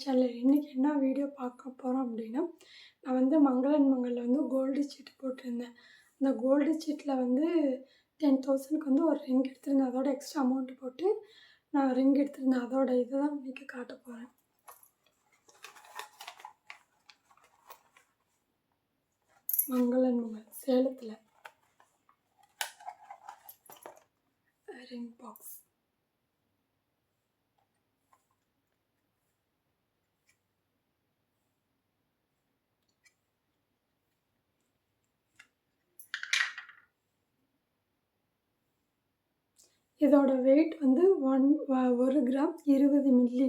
Channel. இன்றைக்கி என்ன video பார்க்க போகிறோம் அப்படின்னா, நான் வந்து மங்களன் மங்களில் வந்து கோல்டு சீட்டு போட்டிருந்தேன். அந்த கோல்டு சீட்டில் வந்து 10,000க்கு வந்து ஒரு ரிங் எடுத்திருந்தேன். அதோட எக்ஸ்ட்ரா அமௌண்ட் போட்டு நான் ரிங் எடுத்திருந்தேன். அதோட இதை தான் இன்றைக்கி காட்ட போகிறேன். மங்களன் மங்கள் சேலத்தில் ரிங் பாக்ஸ். இதோட வெயிட் வந்து 1 கிராம் 20 மில்லி.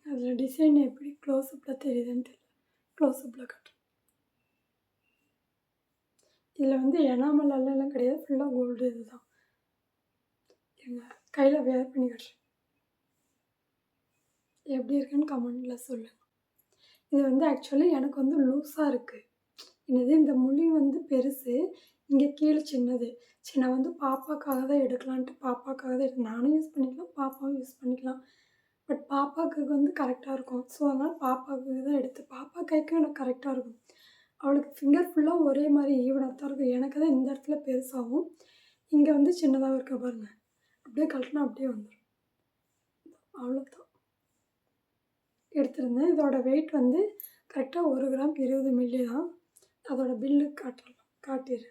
அதில் டிசைன் எப்படி க்ளோஸ்அப்பில் தெரியுதுன்னு தெரியல. க்ளோஸ்அப்பில் கட்டுறேன். இதில் வந்து எனாமல் எல்லாம் கிடையாது, ஃபுல்லாக கோல்டு. இது தான் எங்கள் கையில் வேர் பண்ணி கட்டுறேன். எப்படி இருக்குன்னு கமெண்டில் சொல்லுங்கள். இது வந்து ஆக்சுவலி எனக்கு வந்து லூஸாக இருக்குது. என்னது இந்த முழி வந்து பெருசு, இங்கே கீழே சின்னது. சரி, நான் வந்து பாப்பாக்காக தான் எடுக்கலான்ட்டு பாப்பாக்காக தான் எடுத்து நானும் யூஸ் பண்ணிக்கலாம், பாப்பாவும் யூஸ் பண்ணிக்கலாம். பட் பாப்பாவுக்கு வந்து கரெக்டாக இருக்கும். ஸோ அதனால் பாப்பாவுக்கு தான் எடுத்து பாப்பா கைக்கும் எனக்கு கரெக்டாக இருக்கும். அவளுக்கு ஃபிங்கர் ஃபுல்லாக ஒரே மாதிரி ஈவனாக தான் இருக்கும். எனக்கு தான் இந்த இடத்துல பெருசாகவும் இங்கே வந்து சின்னதாகவும் இருக்க பாருங்கள். அப்படியே கழட்டினா அப்படியே வந்துடும். அவ்வளோதான் எடுத்திருந்தேன். இதோட வெயிட் வந்து கரெக்டாக 1 கிராம் 20 மில்லி தான். அதோட பில்லு காட்டிடுறேன்.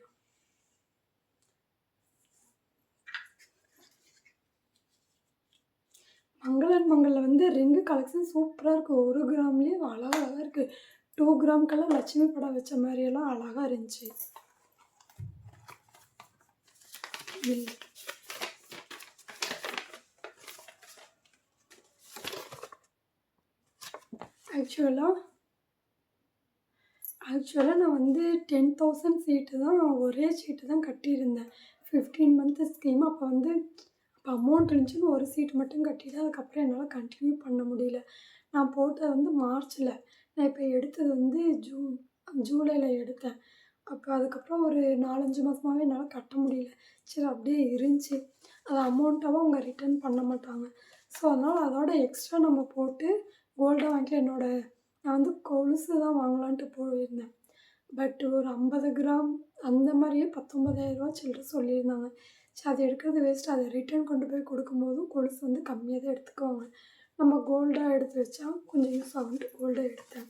மங்களன் மங்களில் வந்து ரிங்கு கலெக்ஷன் சூப்பராக இருக்குது. 1 கிராம்லேயே அழகாக இருக்குது. 2 கிராம்க்கெல்லாம் லட்சுமி படம் வச்ச மாதிரியெல்லாம் அழகாக இருந்துச்சு. பில்லு ஆக்சுவலாக நான் வந்து 10,000 சீட்டு தான், ஒரே சீட்டு தான் கட்டியிருந்தேன். 15 மந்த்து ஸ்கீம். அப்போ அமௌண்ட் இருந்துச்சுன்னு ஒரு சீட்டு மட்டும் கட்டிட்டு அதுக்கப்புறம் என்னால் கண்டினியூ பண்ண முடியல. நான் போட்டது வந்து மார்ச்சில், நான் இப்போ எடுத்தது வந்து ஜூலையில் எடுத்தேன். அப்போ அதுக்கப்புறம் ஒரு 4-5 மாதமாகவே என்னால் கட்ட முடியல. சரி, அப்படியே இருந்துச்சு. அது அமௌண்ட்டாகவும் அவங்க ரிட்டர்ன் பண்ண மாட்டாங்க. ஸோ அதனால் அதோட எக்ஸ்ட்ரா நம்ம போட்டு கோல்டாக வாங்கிக்கலாம். நான் வந்து கொலுசு தான் வாங்கலான்ட்டு போயிருந்தேன். பட் ஒரு 50 கிராம் அந்த மாதிரியே 19,000 சில்லற சொல்லியிருந்தாங்க. சரி, அது எடுக்கிறது வேஸ்ட். அதை ரிட்டர்ன் கொண்டு போய் கொடுக்கும்போதும் கொலுசு வந்து கம்மியாக தான் எடுத்துக்குவாங்க. நம்ம கோல்டாக எடுத்து வச்சா கொஞ்சம் யூஸ் ஆகுன்ட்டு கோல்டாக எடுத்தேன்.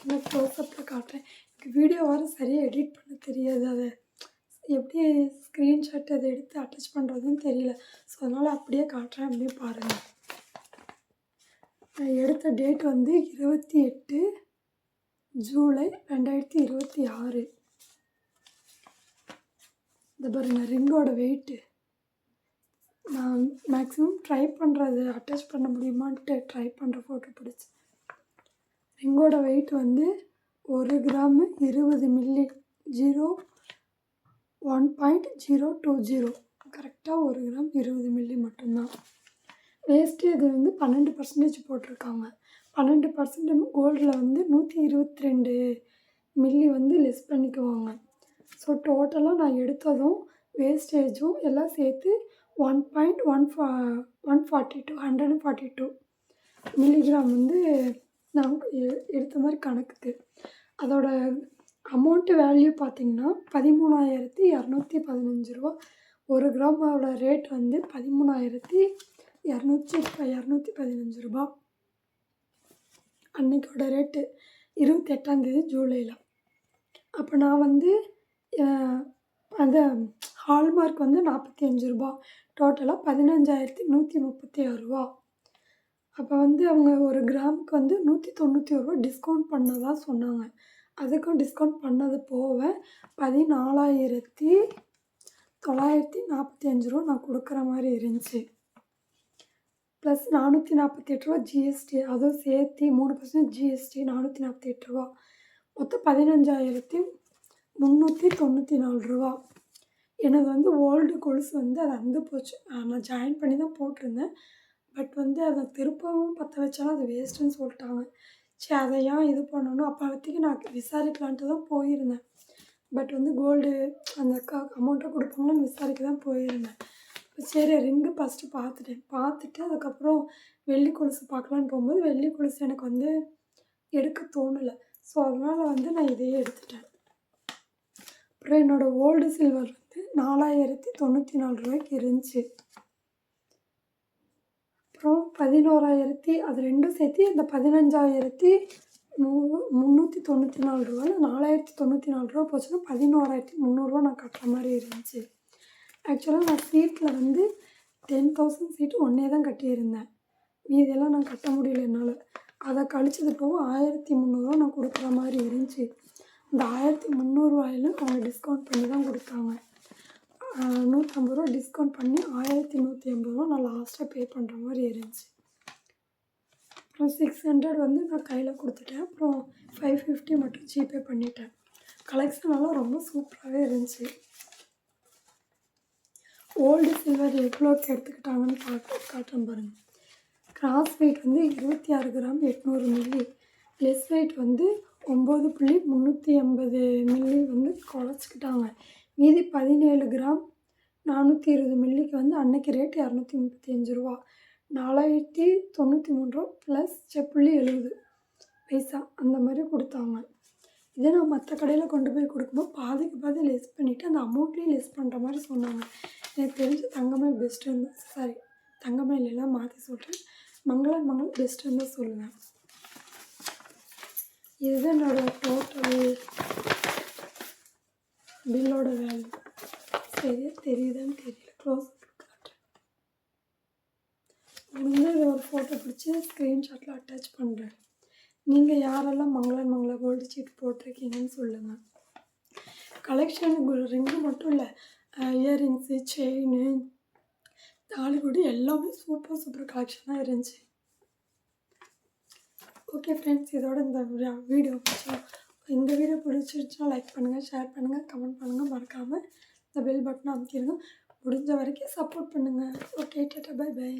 நான் க்ளோஸ்அப்பில் காட்டுறேன். எனக்கு வீடியோ வர சரியாக எடிட் பண்ண தெரியாது. அதை எப்படி ஸ்க்ரீன்ஷாட் அதை எடுத்து அட்டாச் பண்ணுறதுன்னு தெரியல. ஸோ அதனால் அப்படியே காட்டுறேன். அப்படியே பாருங்கள். நான் எடுத்த டேட் வந்து 28 ஜூலை 2026. இந்த பாருங்கள் ரிங்கோட வெயிட்டு. நான் மேக்ஸிமம் ட்ரை பண்ணுறது அட்டாச் பண்ண முடியுமான்ட்டு ட்ரை பண்ணுற ஃபோட்டோ பிடிச்சி. ரிங்கோட வெயிட் வந்து 1 கிராம் 20 மில்லி. 1.020. கரெக்டாக 1 கிராம் 20 மில்லி மட்டும்தான். வேஸ்ட்டு இது வந்து 12% போட்டிருக்காங்க. 12% கோல்டில் வந்து 122 மில்லி வந்து லெஸ் பண்ணிக்குவாங்க. ஸோ டோட்டலாக நான் எடுத்ததும் வேஸ்டேஜும் எல்லாம் சேர்த்து 142 மில்லிகிராம் வந்து நான் எடுத்த மாதிரி கணக்குக்கு. அதோட அமௌண்ட்டு வேல்யூ பார்த்திங்கன்னா 13,215 ரூபா. 1 கிராமோட ரேட் வந்து 13,215 ரூபா. அன்றைக்கோட ரேட்டு 28 ஜூலையில். அப்போ நான் வந்து அந்த ஹால்மார்க் வந்து 45 ரூபா. டோட்டலாக 15,136 ரூபா. அப்போ வந்து அவங்க 1 கிராமுக்கு வந்து 191 ரூபா டிஸ்கவுண்ட் பண்ணதாக சொன்னாங்க. அதுக்கும் டிஸ்கவுண்ட் பண்ணது போக 14,945 ரூபா நான் கொடுக்குற மாதிரி இருந்துச்சு. ப்ளஸ் 448 ரூபா ஜிஎஸ்டி. அதுவும் சேர்த்து 3% ஜிஎஸ்டி 448 ரூபா. மொத்தம் 15,394 ரூபா. எனது வந்து ஓல்டு கொலுசு வந்து அது அந்து போச்சு. நான் ஜாயின் பண்ணி தான் போட்டிருந்தேன். பட் வந்து அதை திருப்பவும் பற்ற வச்சாலும் அது வேஸ்ட்டுன்னு சொல்லிட்டாங்க. சரி அதை ஏன் இது பண்ணணும் அப்போதைக்கு நான் விசாரிக்கலான்ட்டு தான் போயிருந்தேன். பட் வந்து கோல்டு அந்த அமௌண்ட்டை கொடுப்பாங்களான்னு விசாரிக்க தான் போயிருந்தேன். சரி ரிங்கு ஃபஸ்ட்டு பார்த்துட்டேன். பார்த்துட்டு அதுக்கப்புறம் வெள்ளி கொலுசு பார்க்கலான்னு போகும்போது வெள்ளி கொலுசு எனக்கு வந்து எடுக்க தோணலை. ஸோ அதனால் வந்து நான் இதையே எடுத்துட்டேன். அப்புறம் என்னோடய ஓல்டு சில்வர் வந்து 4094 இருந்துச்சு. அப்புறம் 11,000 அது ரெண்டும் சேர்த்து இந்த 15,394 4094 போச்சுன்னா 11,300 நான் கட்டுற மாதிரி இருந்துச்சு. ஆக்சுவலாக நான் சீட்டில் வந்து 10,000 சீட்டு ஒன்றே தான் கட்டியிருந்தேன். மீதியெல்லாம் நான் கட்ட முடியல என்னால். அதை கழிச்சது போக 1,300 நான் கொடுக்குற மாதிரி இருந்துச்சு. இந்த 1,300 அவங்க டிஸ்கவுண்ட் பண்ணி தான் கொடுத்தாங்க. 150 டிஸ்கவுண்ட் பண்ணி 1,180 நான் லாஸ்ட்டாக பே பண்ணுற மாதிரி இருந்துச்சு. அப்புறம் 600 வந்து நான் கையில் கொடுத்துட்டேன். அப்புறம் 550 மட்டும் ஜிபே பண்ணிட்டேன். கலெக்ஷனெல்லாம் ரொம்ப சூப்பராகவே இருந்துச்சு. ஓல்டு சில்வர் எவ்வளோக்கு எடுத்துக்கிட்டாங்கன்னு காட்டுறேன் பாருங்கள். கிராஸ் வெயிட் வந்து 26 கிராம் 800 மில்லி. லெஸ் வெயிட் வந்து 9.380 மில்லி வந்து குறைச்சிக்கிட்டாங்க. மீதி 17 கிராம் 420 மில்லிக்கு வந்து அன்னைக்கு ரேட் 235 ரூபா. 4,093 ப்ளஸ் 0.70 அந்த மாதிரி கொடுத்தாங்க. இதே நான் மற்ற கடையில் கொண்டு போய் கொடுக்கும்போது பாதிக்கு பாதி லெஸ் பண்ணிவிட்டு அந்த அமௌண்ட்லேயும் லெஸ் பண்ணுற மாதிரி சொன்னாங்க. எனக்கு தெரிஞ்ச தங்கமயில் பெஸ்ட்டுன்னு சாரி தங்கமயிலெல்லாம் மாற்றி சொல்கிறேன். மங்களன் பெஸ்ட்டுன்னு தான் சொல்லுவேன். இதுதான் என்னோடய டோட்டல் பில்லோட வேல்யூ. சரியாக தெரியுதான்னு தெரியல. க்ளோஸ் காட்டுறேன். முடிஞ்ச ஒரு ஃபோட்டோ பிடிச்சி ஸ்க்ரீன்ஷாட்டில் அட்டாச் பண்ணுறேன். நீங்கள் யாரெல்லாம் மங்களன் கோல்டு சீட் போட்டிருக்கீங்கன்னு சொல்லுங்கள். கலெக்ஷன் ரிங்கு மட்டும் இல்லை, இயரிங்ஸு, செயின், தாலிக்கொடி எல்லாமே சூப்பர் கலெக்ஷனாக இருந்துச்சு. ஓகே ஃப்ரெண்ட்ஸ், இதோட இந்த வீடியோ பிடிச்சிருந்துச்சுன்னா லைக் பண்ணுங்கள், ஷேர் பண்ணுங்கள், கமெண்ட் பண்ணுங்கள். மறக்காமல் இந்த பெல் பட்டனை அமுத்திடுங்க. முடிஞ்ச வரைக்கும் சப்போர்ட் பண்ணுங்கள். Okay, tata, bye by.